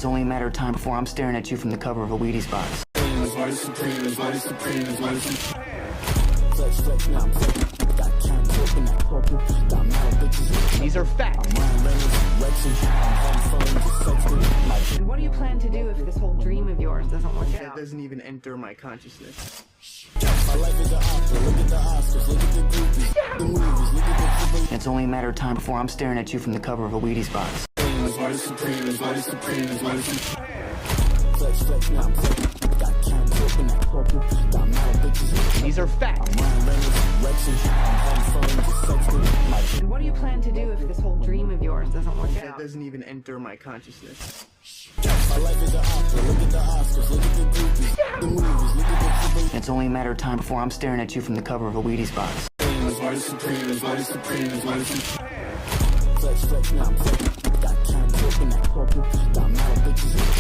It's only a matter of time before I'm staring at you from the cover of a Wheaties box. These are facts. And what do you plan to do if this whole dream of yours doesn't work It out? doesn't even enter my consciousness. It's only a matter of time before I'm staring at you from the cover of a Wheaties box. These are facts. And what do you plan to do if this whole dream of yours doesn't work It out? doesn't even enter my consciousness. It's only a matter of time before I'm staring at you from the cover of a Wheaties box.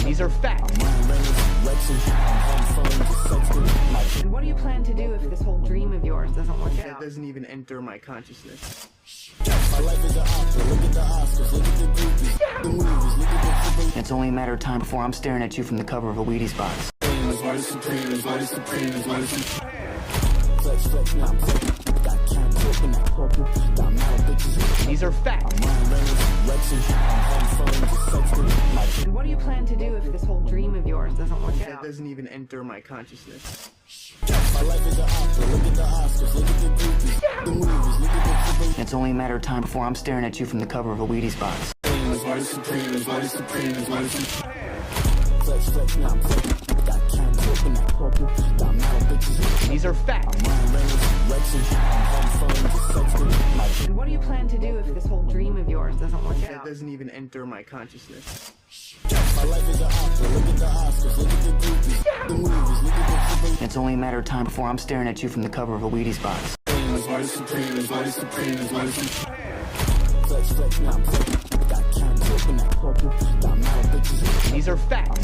These are facts. And what do you plan to do if this whole dream of yours doesn't work It out? doesn't even enter my consciousness. It's only a matter of time before I'm staring at you from the cover of a Wheaties box. These are facts. And what do you plan to do if this whole dream of yours doesn't work It out? doesn't even enter my consciousness. It's only a matter of time before I'm staring at you from the cover of a Wheaties box. These are facts. And what do you plan to do if this whole dream of yours doesn't work It out? doesn't even enter my consciousness. It's only a matter of time before I'm staring at you from the cover of a Wheaties box. These are facts.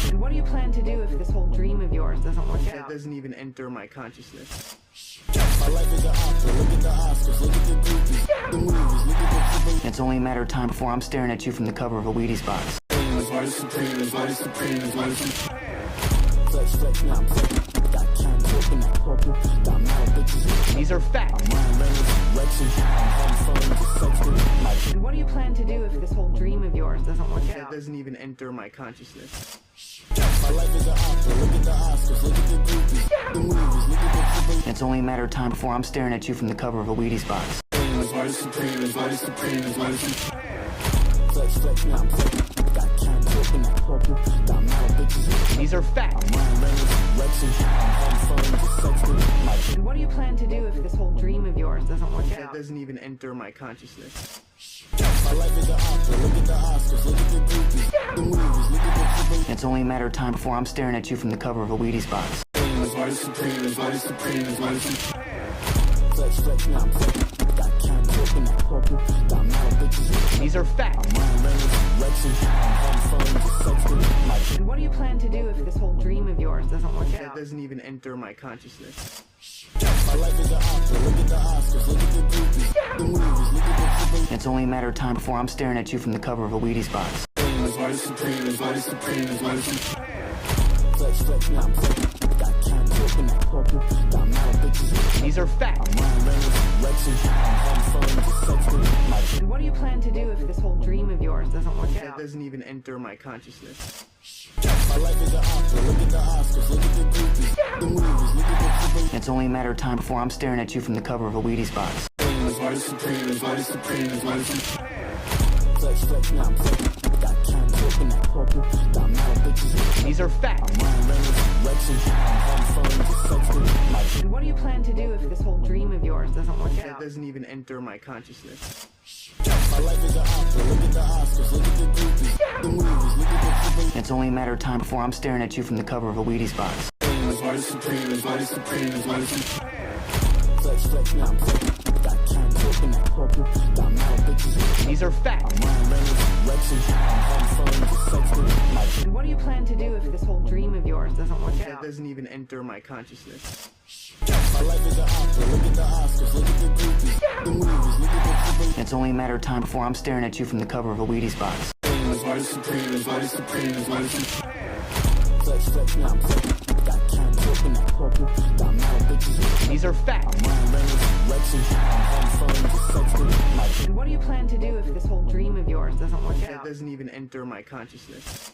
And what do you plan to do if this whole dream of yours doesn't work It out? doesn't even enter my consciousness. It's only a matter of time before I'm staring at you from the cover of a Wheaties box. These are facts. And what do you plan to do if this whole dream of yours doesn't work It out? doesn't even enter my consciousness. It's only a matter of time before I'm staring at you from the cover of a Wheaties box. These are facts. And what do you plan to do if this whole dream of yours doesn't work It out? doesn't even enter my consciousness. It's only a matter of time before I'm staring at you from the cover of a Wheaties box. These are facts. And what do you plan to do if this whole dream of yours doesn't work It out? doesn't even enter my consciousness. It's only a matter of time before I'm staring at you from the cover of a Wheaties box. These are facts. And what do you plan to do if this whole dream of yours doesn't work It out? doesn't even enter my consciousness. It's only a matter of time before I'm staring at you from the cover of a Wheaties box. These are facts. And what do you plan to do if this whole dream of yours doesn't work It out? doesn't even enter my consciousness. It's only a matter of time before I'm staring at you from the cover of a Wheaties box. These are facts. And what do you plan to do if this whole dream of yours doesn't work It out? doesn't even enter my consciousness. It's It's only a matter of time before I'm staring at you from the cover of a Wheaties box. These are facts. And what do you plan to do if this whole dream of yours doesn't work It out? doesn't even enter my consciousness.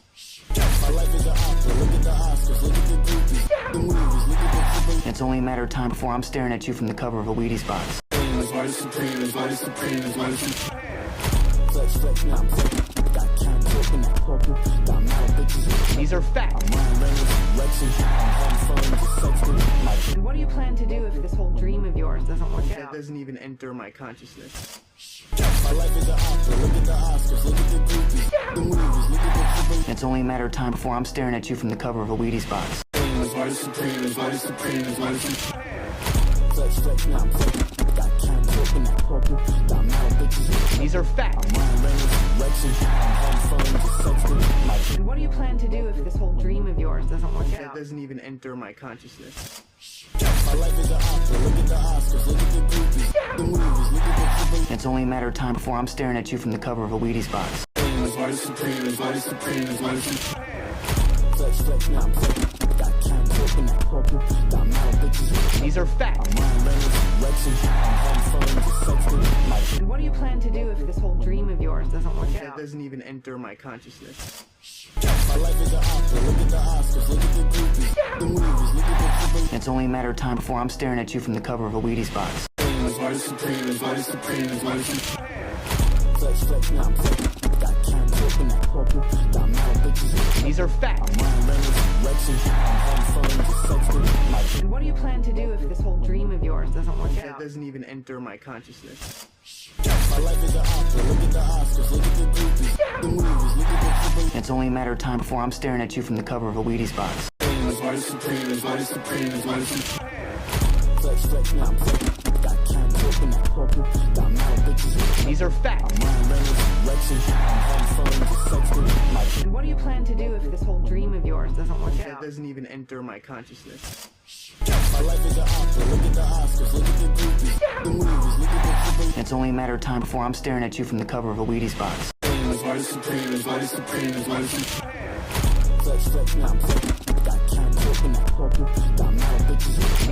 It's only a matter of time before I'm staring at you from the cover of a Wheaties box. These are facts. And what do you plan to do if this whole dream of yours doesn't work It out? doesn't even enter my consciousness. It's only a matter of time before I'm staring at you from the cover of a Wheaties box. These are facts. And what do you plan to do if this whole dream of yours doesn't work It out? doesn't even enter my consciousness. It's only a matter of time before I'm staring at you from the cover of a Wheaties box. These are facts. And what do you plan to do if this whole dream of yours doesn't work It out? doesn't even enter my consciousness. It's only a matter of time before I'm staring at you from the cover of a Wheaties box. These are facts. And what do you plan to do if this whole dream of yours doesn't work It out? doesn't even enter my consciousness. It's only a matter of time before I'm staring at you from the cover of a Wheaties box. These are facts. And what do you plan to do if this whole dream of yours doesn't work It out? doesn't even enter my consciousness. It's only a matter of time before I'm staring at you from the cover of a Wheaties box. These are facts. And what do you plan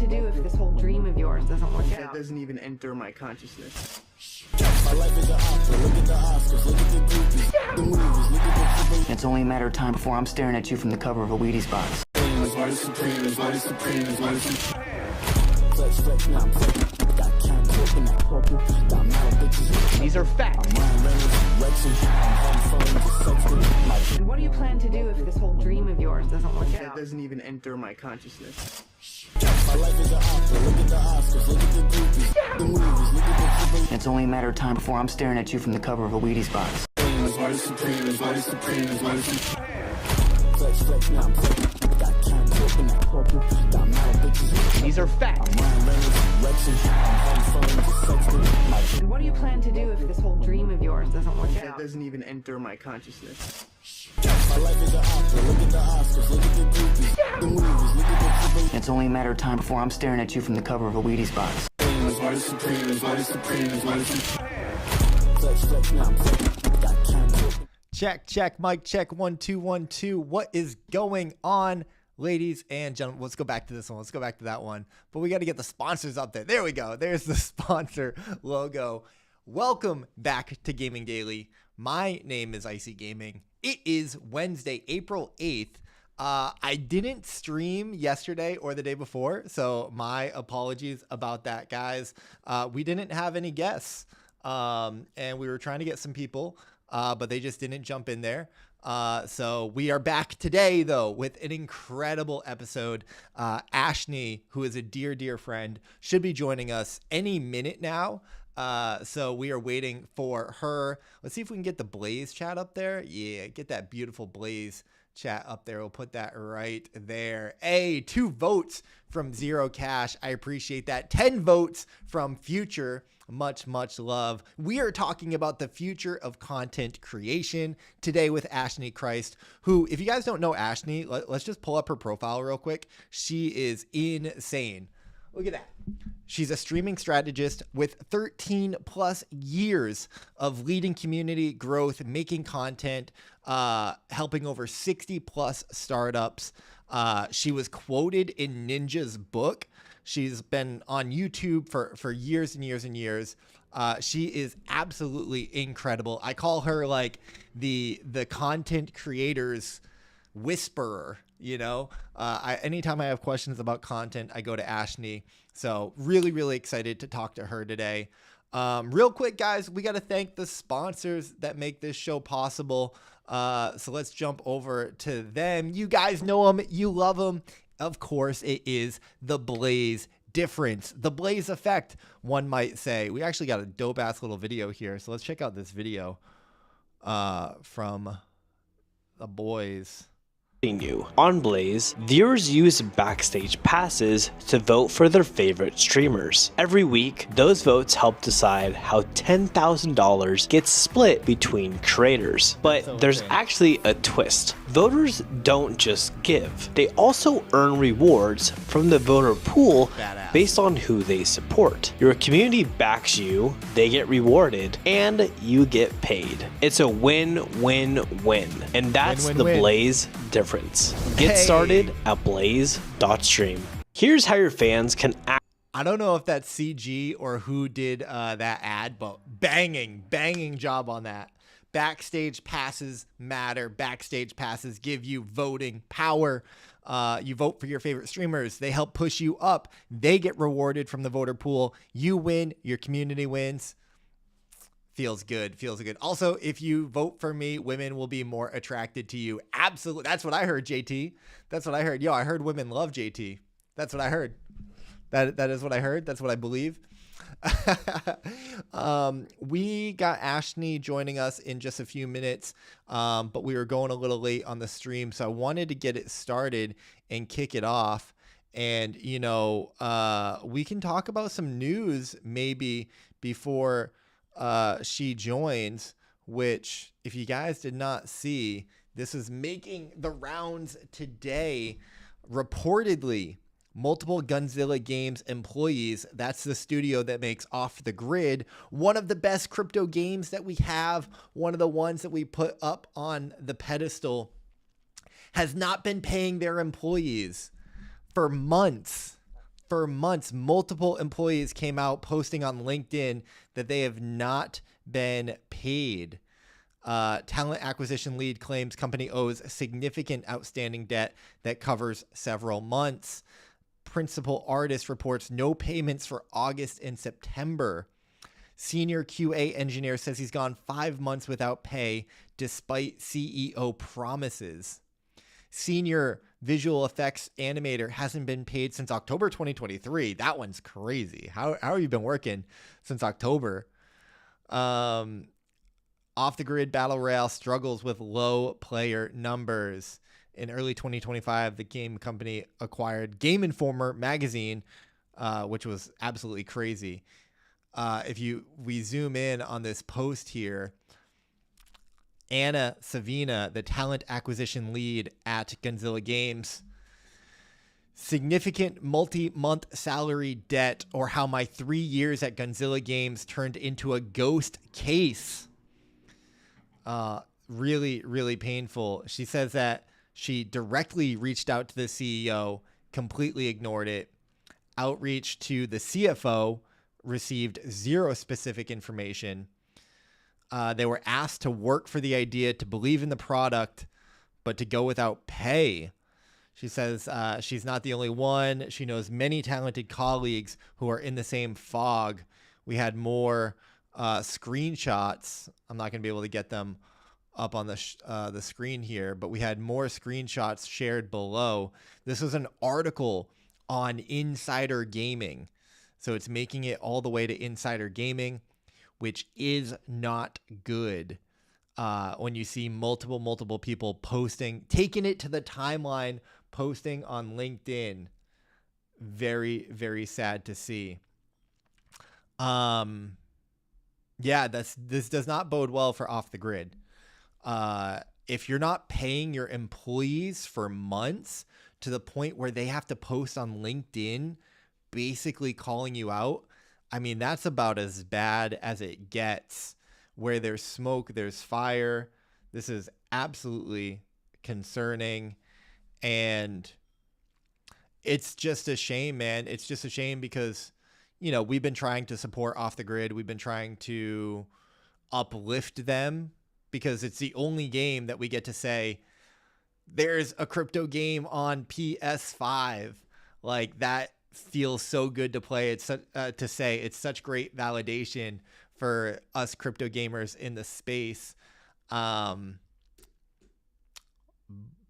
to do if this whole dream of yours doesn't work It out? doesn't even enter my consciousness. It's only a matter of time before I'm staring at you from the cover of a Wheaties box. These are facts. And what do you plan to do if this whole dream of yours doesn't work It out? doesn't even enter my consciousness. It's only a matter of time before I'm staring at you from the cover of a Wheaties box. These are facts. And what do you plan to do if this whole dream of yours doesn't work It out? doesn't even enter my consciousness. It's only a matter of time before I'm staring at you from the cover of a Wheaties box. Check, mic check, 1 2 1 2. What is going on, ladies and gentlemen? Let's go back to this one. Let's go back to that one. But we got to get the sponsors up there. There we go. There's the sponsor logo. Welcome back to Gaming Daily. My name is Icy Gaming. It is Wednesday, April 8th. I didn't stream yesterday or the day before, so my apologies about that, guys. We didn't have any guests, and we were trying to get some people, but they just didn't jump in there. So we are back today, though, with an incredible episode. Ashney, who is a dear, dear friend, should be joining us any minute now. So we are waiting for her. Let's see if we can get the Blaze chat up there. Yeah, get that beautiful Blaze chat up there. We'll put that right there. Hey, 2 votes from Zero Cash. I appreciate that. 10 votes from Future. Much, much love. We are talking about the future of content creation today with Ashney Christ, who, if you guys don't know Ashney, let's just pull up her profile real quick. She is insane. Look at that. She's a streaming strategist with 13 plus years of leading community growth, making content, helping over 60 plus startups. She was quoted in Ninja's book. She's been on YouTube for years and years and years. She is absolutely incredible. I call her like the content creators whisperer. You know, anytime I have questions about content, I go to Ashni. So really, really excited to talk to her today. Real quick, guys, we got to thank the sponsors that make this show possible. So let's jump over to them. You guys know them. You love them. Of course, it is the Blaze difference, the Blaze effect, one might say. We actually got a dope-ass little video here. So let's check out this video from the boys. New. On Blaze, viewers use backstage passes to vote for their favorite streamers. Every week, those votes help decide how $10,000 gets split between creators. But there's actually a twist. Voters don't just give. They also earn rewards from the voter pool based on who they support. Your community backs you, they get rewarded, and you get paid. It's a win-win-win. And that's the Blaze difference. Get started at blaze.stream. Here's how your fans can act. I don't know if that's CG or who did that ad, but banging job on that. Backstage passes matter. Backstage passes give you voting power. You vote for your favorite streamers. They help push you up. They get rewarded from the voter pool. You win. Your community wins. Feels good. Feels good. Also, if you vote for me, women will be more attracted to you. Absolutely. That's what I heard, JT. That's what I heard. Yo, I heard women love JT. That's what I heard. That is what I heard. That's what I believe. We got Ashni joining us in just a few minutes, but we were going a little late on the stream, so I wanted to get it started and kick it off. And, you know, we can talk about some news maybe before she joins, which if you guys did not see, this is making the rounds today. Reportedly, multiple Gunzilla Games employees, that's the studio that makes Off the Grid, one of the best crypto games that we have, one of the ones that we put up on the pedestal, has not been paying their employees for months. For months, multiple employees came out posting on LinkedIn that they have not been paid. Talent acquisition lead claims company owes significant outstanding debt that covers several months. Principal artist reports no payments for August and September. Senior QA engineer says he's gone 5 months without pay despite CEO promises. Senior visual effects animator hasn't been paid since October 2023. That one's crazy. How have you been working since October? Off the Grid Battle Royale struggles with low player numbers. In early 2025, the game company acquired Game Informer magazine, which was absolutely crazy. If we zoom in on this post here, Anna Savina, the talent acquisition lead at Gunzilla Games, significant multi-month salary debt, or how my 3 years at Gunzilla Games turned into a ghost case. Really, really painful. She says that she directly reached out to the CEO, completely ignored it. Outreach to the CFO, received zero specific information. They were asked to work for the idea, to believe in the product, but to go without pay. She says she's not the only one. She knows many talented colleagues who are in the same fog. We had more screenshots. I'm not going to be able to get them up on the screen here, but we had more screenshots shared below. This was an article on Insider Gaming. So it's making it all the way to Insider Gaming, which is not good. When you see multiple people posting, taking it to the timeline, posting on LinkedIn. Very, very sad to see. Yeah, this does not bode well for Off the Grid. If you're not paying your employees for months to the point where they have to post on LinkedIn basically calling you out, I mean, that's about as bad as it gets. Where there's smoke, there's fire. This is absolutely concerning. And it's just a shame, man. It's just a shame because, you know, we've been trying to support Off the Grid. We've been trying to uplift them because it's the only game that we get to say there's a crypto game on PS5. Like, that feels so good to play. It's to say it's such great validation for us crypto gamers in the space.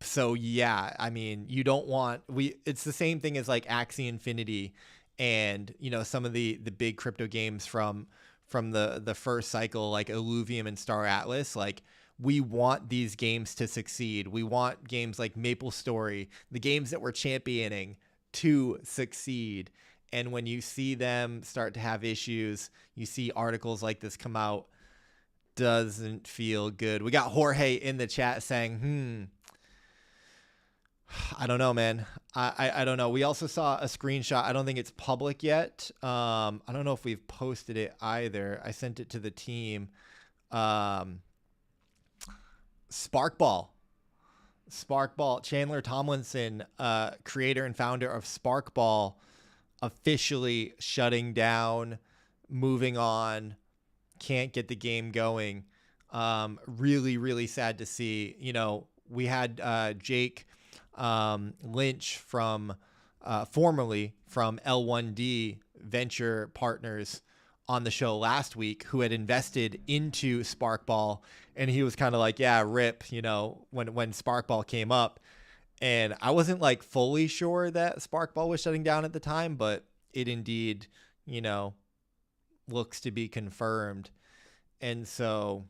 So yeah, I mean, you don't want, it's the same thing as like Axie Infinity and, you know, some of the big crypto games from the first cycle, like Illuvium and Star Atlas. Like, we want these games to succeed. We want games like MapleStory, the games that we're championing, to succeed. And when you see them start to have issues, you see articles like this come out, doesn't feel good. We got Jorge in the chat saying, I don't know, man. I don't know. We also saw a screenshot. I don't think it's public yet. I don't know if we've posted it either. I sent it to the team. Sparkball, Chandler Tomlinson, creator and founder of Sparkball, officially shutting down, moving on, can't get the game going. Really, really sad to see. You know, we had Jake Lynch from formerly from L1D Venture Partners on the show last week, who had invested into Sparkball, and he was kind of like, yeah, rip, you know, when Sparkball came up. And I wasn't like fully sure that Sparkball was shutting down at the time, but it indeed, you know, looks to be confirmed. And so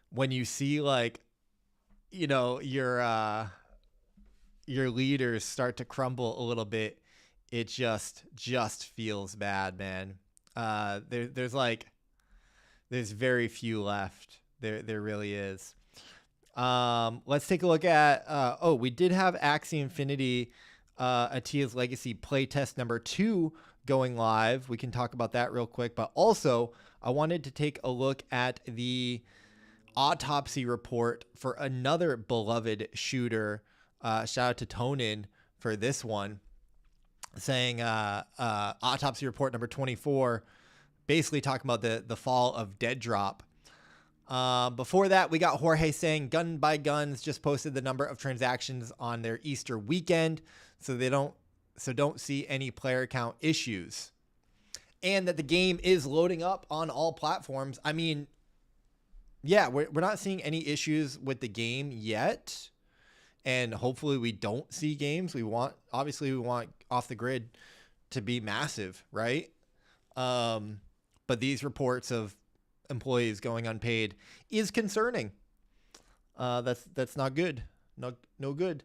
when you see like, you know, your leaders start to crumble a little bit, it just feels bad, man. There's very few left. There really is. Let's take a look at, we did have Axie Infinity, Atia's Legacy playtest number 2 going live. We can talk about that real quick, but also I wanted to take a look at the autopsy report for another beloved shooter. Shout out to Tonin for this one, saying autopsy report number 24, basically talking about the fall of Dead Drop. Before that, we got Jorge saying Gun by Guns just posted the number of transactions on their Easter weekend, so don't see any player count issues, and that the game is loading up on all platforms. I mean, yeah, we're not seeing any issues with the game yet. And hopefully we don't see games. We want Off the Grid to be massive, right? But these reports of employees going unpaid is concerning. That's not good. No good.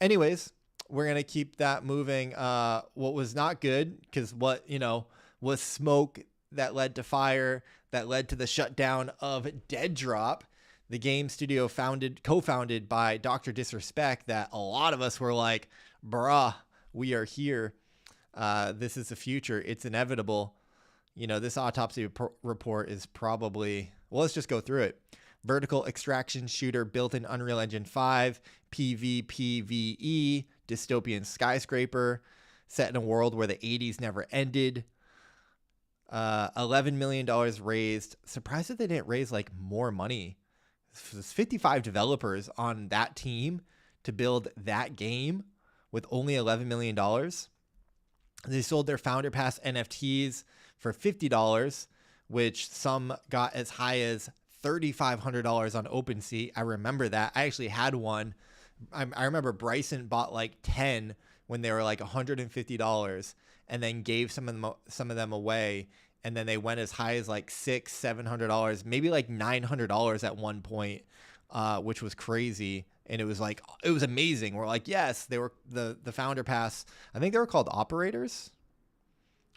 Anyways, we're going to keep that moving. What was not good, because was smoke that led to fire, that led to the shutdown of Dead Drop, the game studio co-founded by Dr. Disrespect, that a lot of us were like, bruh, we are here. This is the future. It's inevitable. You know, this autopsy report is probably, well, let's just go through it. Vertical extraction shooter built in Unreal Engine 5, PvPvE, dystopian skyscraper, set in a world where the 80s never ended. $11 million raised. Surprised that they didn't raise like more money. There's 55 developers on that team to build that game with only $11 million. They sold their Founder Pass NFTs for $50, which some got as high as $3,500 on OpenSea. I remember that. I actually had one. I remember Bryson bought like 10 when they were like $150, and then gave some of them away. And then they went as high as like $600-700, maybe like $900 at one point, which was crazy. And it was amazing. We're like, yes, they were the Founder Pass. I think they were called Operators.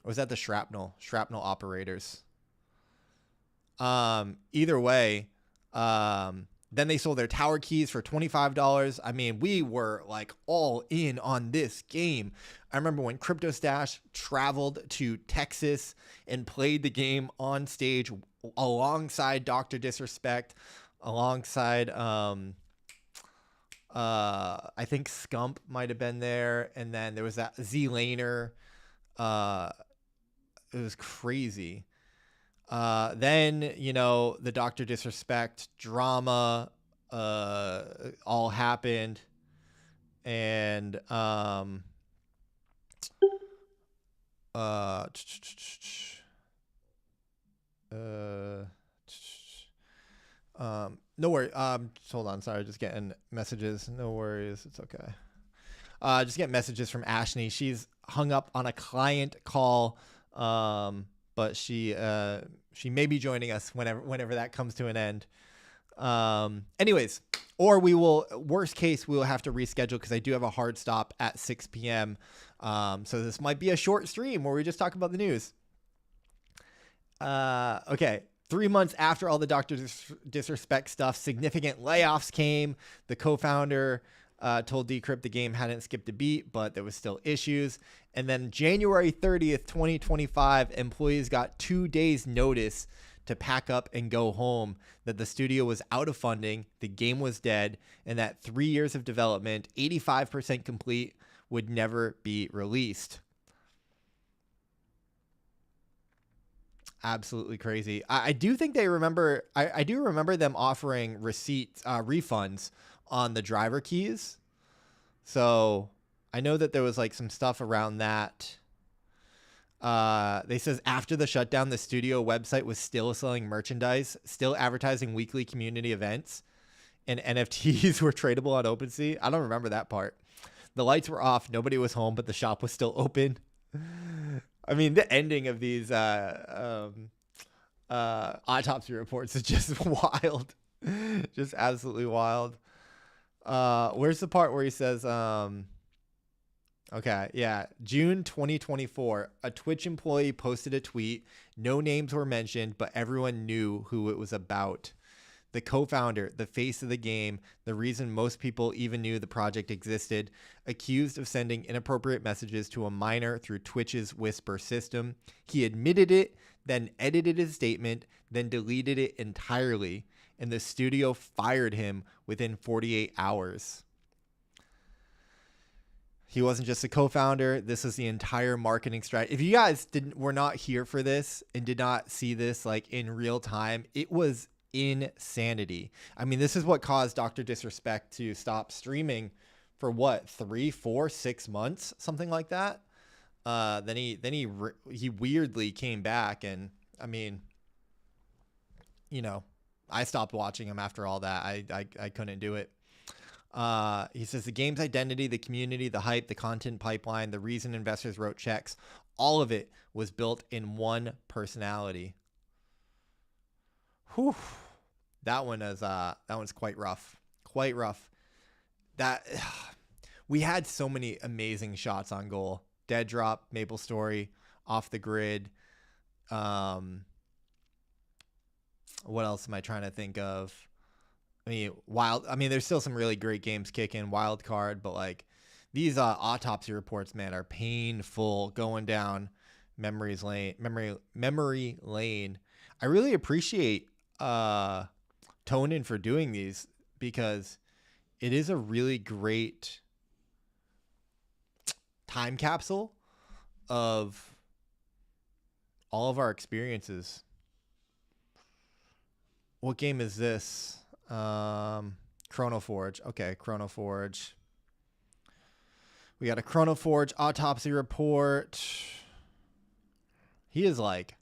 Or was that the Shrapnel Operators? Either way, Then they sold their tower keys for $25. I mean, we were like all in on this game. I remember when Crypto Stash traveled to Texas and played the game on stage alongside Dr. Disrespect, alongside I think Scump might have been there, and then there was that Z Laner. It was crazy. Then, you know, the Dr. Disrespect drama all happened, and no worries. Hold on, sorry, just getting messages. No worries, it's okay. Just getting messages from Ashney. She's hung up on a client call, but she may be joining us whenever that comes to an end. Anyways, or we will, worst case, we will have to reschedule because I do have a hard stop at 6 p.m. So this might be a short stream where we just talk about the news. Okay. 3 months after all the Dr. Disrespect stuff, significant layoffs came. The co-founder told Decrypt the game hadn't skipped a beat, but there was still issues. And then January 30th, 2025, employees got 2 days notice to pack up and go home, that the studio was out of funding, the game was dead, and that 3 years of development, 85% complete, would never be released. Absolutely crazy. I do think they remember. I do remember them offering refunds on the driver keys. So I know that there was like some stuff around that. They says after the shutdown, the studio website was still selling merchandise, still advertising weekly community events, and NFTs were tradable on OpenSea. I don't remember that part. The lights were off. Nobody was home, but the shop was still open. I mean, the ending of these autopsy reports is just wild. Just absolutely wild. Where's the part where he says, okay, yeah, June 2024, a Twitch employee posted a tweet. No names were mentioned, but everyone knew who it was about. The co-founder, the face of the game, the reason most people even knew the project existed, accused of sending inappropriate messages to a minor through Twitch's Whisper system. He admitted it, then edited his statement, then deleted it entirely, and the studio fired him within 48 hours. He wasn't just a co-founder. This was the entire marketing strategy. If you guys were not here for this and did not see this like in real time, it was insanity. I mean, this is what caused Dr. Disrespect to stop streaming for what, 3, 4, 6 months, something like that. Then he weirdly came back, and I mean, you know, I stopped watching him after all that. I couldn't do it. He says the game's identity, the community, the hype, the content pipeline, the reason investors wrote checks, all of it was built in one personality. Whew. That one's quite rough. Quite rough. That we had so many amazing shots on goal. Dead drop, Maple Story, off the grid. What else am I trying to think of? I mean, there's still some really great games kicking, Wild Card, but like these autopsy reports, man, are painful going down memory lane. I really appreciate Tonin for doing these, because it is a really great time capsule of all of our experiences. What game is this? Chrono Forge. Okay, Chrono Forge. We got a Chrono Forge autopsy report. He is like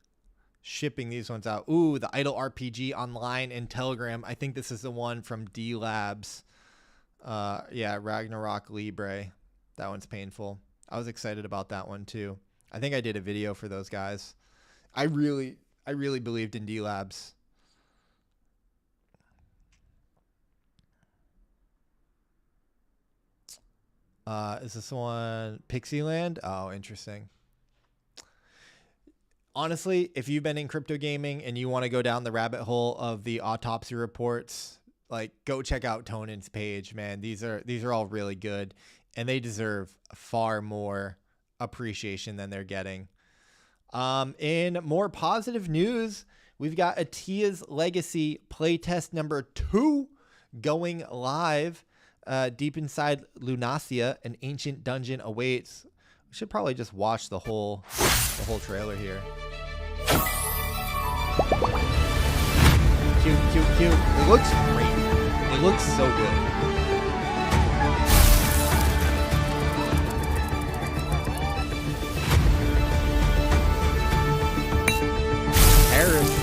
shipping these ones out. Ooh, the Idle RPG online and Telegram. I think this is the one from D Labs. Yeah, Ragnarok Libre. That one's painful. I was excited about that one too. I think I did a video for those guys. I really believed in D Labs. Is this one Pixieland? Oh, interesting. Honestly, if you've been in crypto gaming and you want to go down the rabbit hole of the autopsy reports, like go check out Tonan's page, man. These are all really good, and they deserve far more appreciation than they're getting. In more positive news, we've got Atiya's Legacy playtest number 2 going live. Deep inside Lunacia, an ancient dungeon awaits. We should probably just watch the whole trailer here. Cute. It looks great. It looks so good. Harris.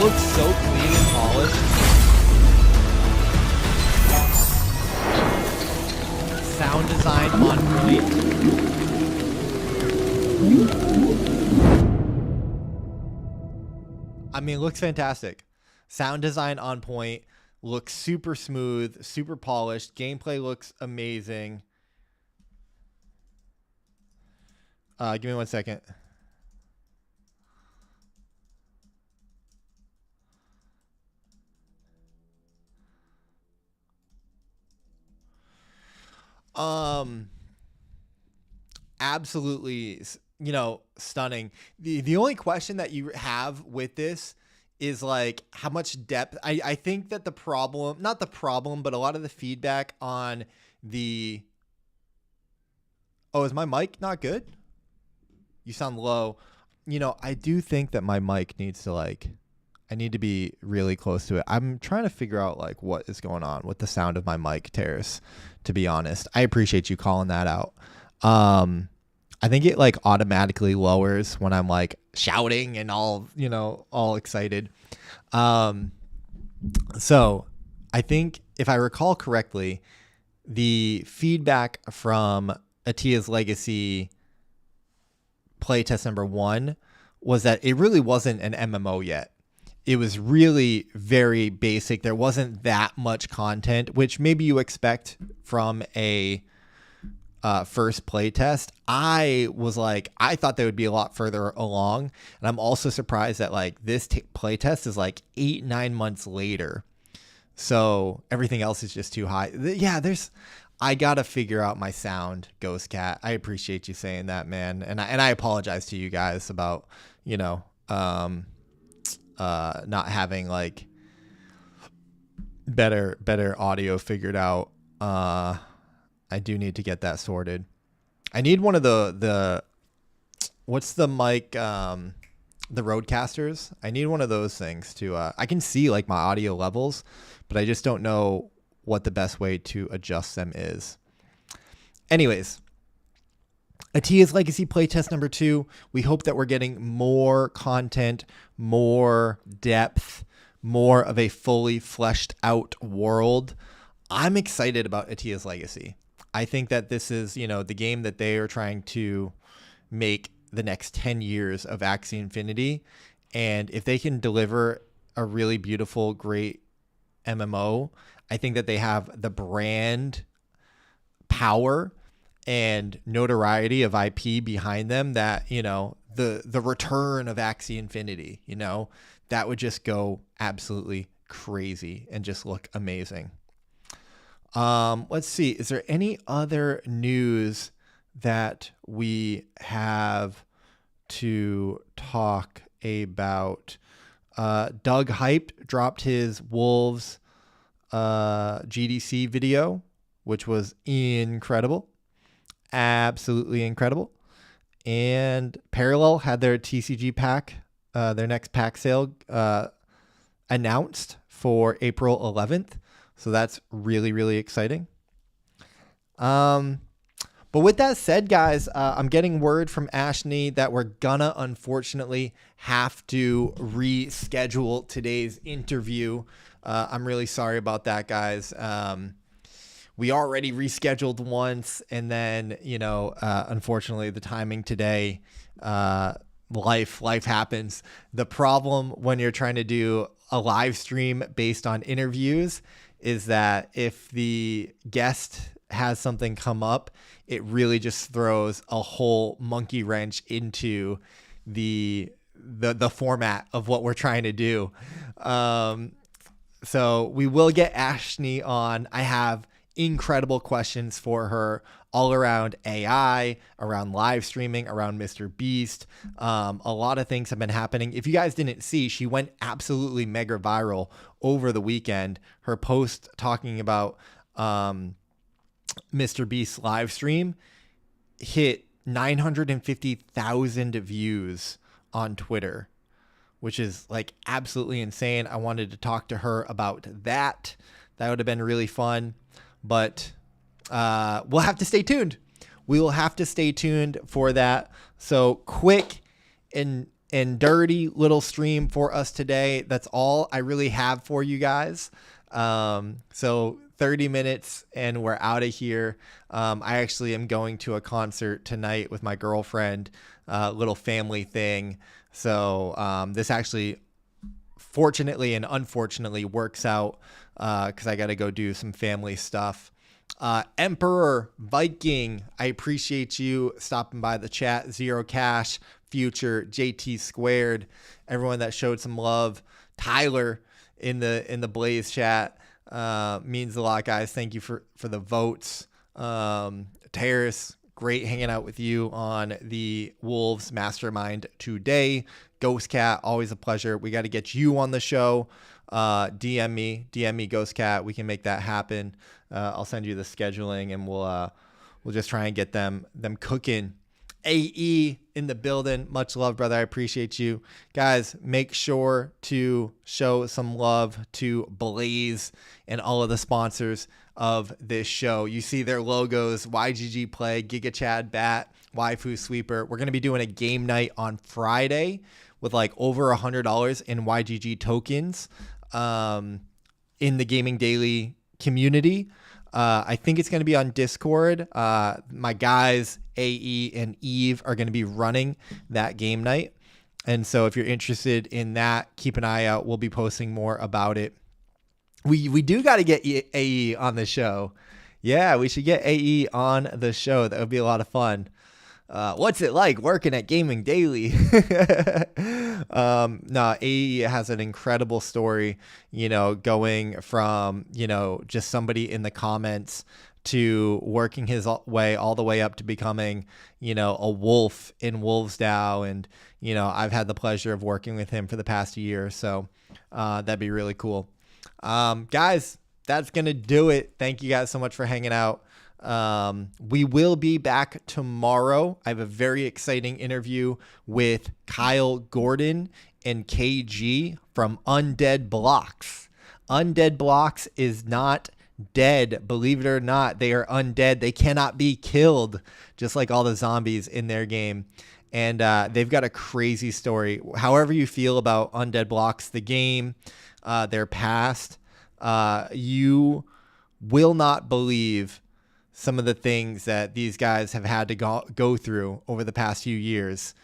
Looks so clean and polished. Sound design on point. I mean, it looks fantastic. Sound design on point. Looks super smooth, super polished. Gameplay looks amazing. Give me 1 second. Absolutely, stunning. The only question that you have with this is like how much depth. I think that the problem, not the problem, but a lot of the feedback on the... Oh, is my mic not good? You sound low. I do think that my mic needs to I need to be really close to it. I'm trying to figure out what is going on with the sound of my mic, Terrace, to be honest. I appreciate you calling that out. I think it automatically lowers when I'm shouting and all excited. So I think if I recall correctly, the feedback from Atiya's Legacy playtest number 1 was that it really wasn't an MMO yet. It was really very basic. There wasn't that much content, which maybe you expect from a first playtest. I thought they would be a lot further along. And I'm also surprised that this playtest is 8-9 months later. So everything else is just too high. Yeah, I got to figure out my sound, Ghost Cat. I appreciate you saying that, man. And I apologize to you guys about, not having better audio figured out. I do need to get that sorted. I need one of the what's the mic, the Roadcasters. I need one of those things to I can see my audio levels, but I just don't know what the best way to adjust them is. Anyways, Atiya's Legacy playtest number 2. We hope that we're getting more content, more depth, more of a fully fleshed out world. I'm excited about Atiya's Legacy. I think that this is, the game that they are trying to make the next 10 years of Axie Infinity. And if they can deliver a really beautiful, great MMO, I think that they have the brand power and notoriety of IP behind them that, the return of Axie Infinity, that would just go absolutely crazy and just look amazing. Let's see. Is there any other news that we have to talk about? Doug Hyped dropped his Wolves GDC video, which was incredible. Absolutely incredible. And Parallel had their TCG pack, their next pack sale announced for April 11th. So that's really, really exciting. But with that said, guys, I'm getting word from Ashney that we're gonna unfortunately have to reschedule today's interview. I'm really sorry about that, guys. we already rescheduled once, and then, you know, unfortunately the timing today, life happens. The problem when you're trying to do a live stream based on interviews is that if the guest has something come up, it really just throws a whole monkey wrench into the format of what we're trying to do. So we will get Ashley on. I have incredible questions for her all around AI, around live streaming, around Mr. Beast. A lot of things have been happening. If you guys didn't see, she went absolutely mega viral over the weekend. Her post talking about Mr. Beast's live stream hit 950,000 views on Twitter, which is like absolutely insane. I wanted to talk to her about that. That would have been really fun, but we'll have to stay tuned. We will have to stay tuned for that. So quick and dirty little stream for us today. That's all I really have for you guys. So 30 minutes and we're out of here. I actually am going to a concert tonight with my girlfriend, little family thing. So this actually fortunately and unfortunately works out because I got to go do some family stuff. Emperor Viking, I appreciate you stopping by the chat. Zero Cash, Future, JT Squared, everyone that showed some love. Tyler in the Blaze chat means a lot, guys. Thank you for the votes. Terrace, great hanging out with you on the Wolves Mastermind today. Ghost Cat, always a pleasure. We got to get you on the show. DM me Ghost Cat. We can make that happen. I'll send you the scheduling and we'll just try and get them cooking. AE in the building. Much love, brother. I appreciate you. Guys, make sure to show some love to Blaze and all of the sponsors of this show. You see their logos: YGG Play, Giga Chad Bat, Waifu Sweeper. We're going to be doing a game night on Friday with like over $100 in YGG tokens in the Gaming Daily community. I think it's going to be on Discord. My guys, AE and Eve, are going to be running that game night. And so if you're interested in that, keep an eye out. We'll be posting more about it. We do got to get AE on the show. Yeah, we should get AE on the show. That would be a lot of fun. What's it like working at Gaming Daily? No, AE has an incredible story, you know, going from, you know, just somebody in the comments to working his way all the way up to becoming, you know, a wolf in Wolves DAO. And, you know, I've had the pleasure of working with him for the past year. So that'd be really cool. Guys, that's going to do it. Thank you guys so much for hanging out. We will be back tomorrow. I have a very exciting interview with Kyle Gordon and KG from Undead Blocks. Undead Blocks is not dead. Believe it or not, they are undead. They cannot be killed, just like all the zombies in their game. And they've got a crazy story. However you feel about Undead Blocks, the game, their past, you will not believe some of the things that these guys have had to go through over the past few years.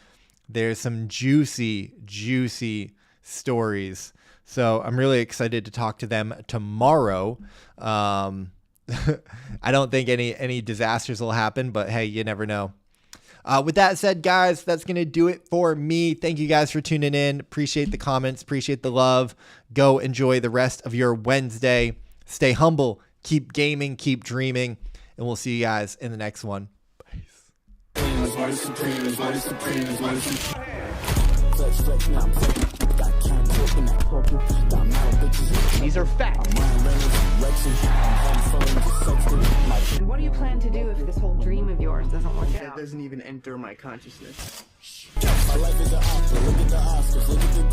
There's some juicy stories. So I'm really excited to talk to them tomorrow. I don't think any disasters will happen, but hey, you never know. With that said, guys, that's going to do it for me. Thank you guys for tuning in. Appreciate the comments. Appreciate the love. Go enjoy the rest of your Wednesday. Stay humble. Keep gaming. Keep dreaming. And we'll see you guys in the next one. These are facts. And what do you plan to do if this whole dream of yours doesn't work out? That doesn't even enter my consciousness.